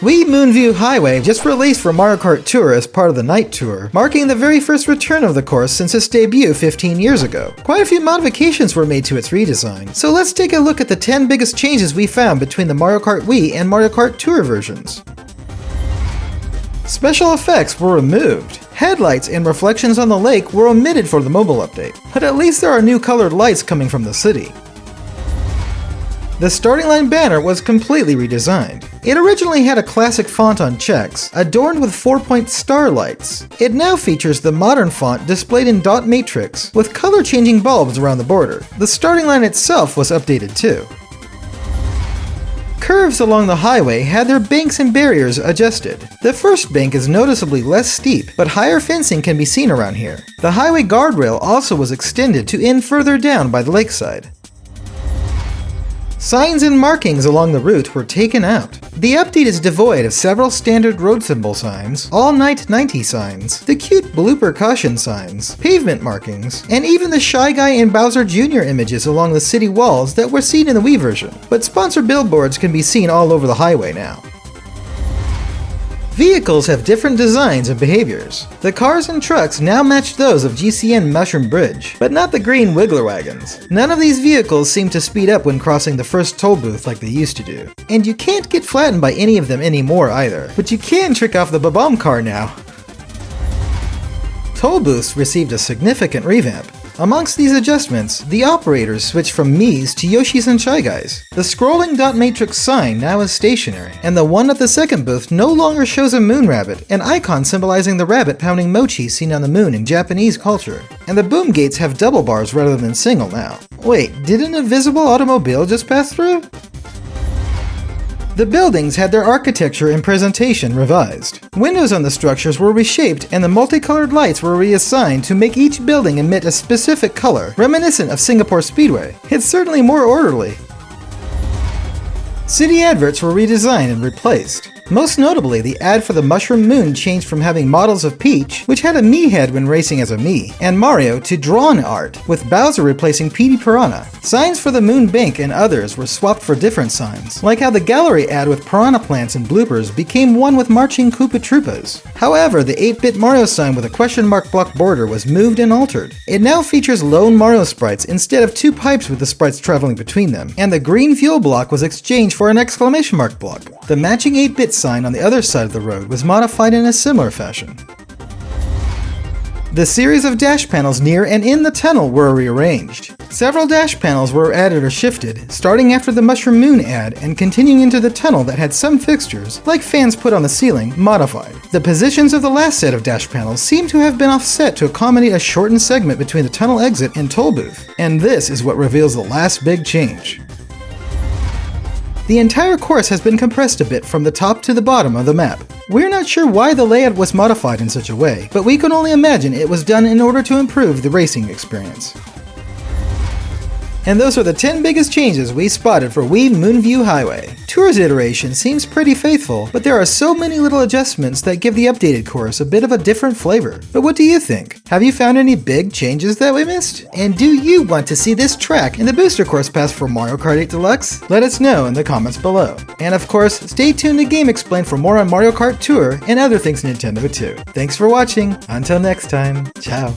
Wii Moonview Highway just released for Mario Kart Tour as part of the Night Tour, marking the very first return of the course since its debut 15 years ago. Quite a few modifications were made to its redesign, so let's take a look at the 10 biggest changes we found between the Mario Kart Wii and Mario Kart Tour versions. Special effects were removed. Headlights and reflections on the lake were omitted for the mobile update, but at least there are new colored lights coming from the city. The starting line banner was completely redesigned. It originally had a classic font on checks, adorned with 4-point star lights. It now features the modern font displayed in dot matrix, with color-changing bulbs around the border. The starting line itself was updated too. Curves along the highway had their banks and barriers adjusted. The first bank is noticeably less steep, but higher fencing can be seen around here. The highway guardrail also was extended to end further down by the lakeside. Signs and markings along the route were taken out. The update is devoid of several standard road symbol signs, all night 90 signs, the cute blooper caution signs, pavement markings, and even the Shy Guy and Bowser Jr. images along the city walls that were seen in the Wii version. But sponsor billboards can be seen all over the highway now. Vehicles have different designs and behaviors. The cars and trucks now match those of GCN Mushroom Bridge, but not the green Wiggler wagons. None of these vehicles seem to speed up when crossing the first toll booth like they used to do. And you can't get flattened by any of them anymore either, but you can trick off the Bob-omb car now. Toll booths received a significant revamp. Amongst these adjustments, the operators switched from Mii's to Yoshi's and Shy Guys. The scrolling dot matrix sign now is stationary, and the one at the second booth no longer shows a moon rabbit, an icon symbolizing the rabbit pounding mochi seen on the moon in Japanese culture. And the boom gates have double bars rather than single now. Wait, did an invisible automobile just pass through? The buildings had their architecture and presentation revised. Windows on the structures were reshaped and the multicolored lights were reassigned to make each building emit a specific color, reminiscent of Singapore Speedway. It's certainly more orderly. City adverts were redesigned and replaced. Most notably, the ad for the Mushroom Moon changed from having models of Peach, which had a Mii head when racing as a Mii, and Mario to drawn art, with Bowser replacing Petey Piranha. Signs for the Moon Bank and others were swapped for different signs, like how the gallery ad with piranha plants and bloopers became one with marching Koopa Troopas. However, the 8-bit Mario sign with a question mark block border was moved and altered. It now features lone Mario sprites instead of two pipes with the sprites traveling between them, and the green fuel block was exchanged for an exclamation mark block. The matching 8-bit sign on the other side of the road was modified in a similar fashion. The series of dash panels near and in the tunnel were rearranged. Several dash panels were added or shifted, starting after the Mushroom Moon ad and continuing into the tunnel that had some fixtures, like fans put on the ceiling, modified. The positions of the last set of dash panels seem to have been offset to accommodate a shortened segment between the tunnel exit and toll booth, and this is what reveals the last big change. The entire course has been compressed a bit from the top to the bottom of the map. We're not sure why the layout was modified in such a way, but we can only imagine it was done in order to improve the racing experience. And those are the 10 biggest changes we spotted for Wii Moonview Highway. Tour's iteration seems pretty faithful, but there are so many little adjustments that give the updated course a bit of a different flavor. But what do you think? Have you found any big changes that we missed? And do you want to see this track in the booster course pass for Mario Kart 8 Deluxe? Let us know in the comments below. And of course, stay tuned to GameXplain for more on Mario Kart Tour and other things Nintendo too. Thanks for watching. Until next time, ciao.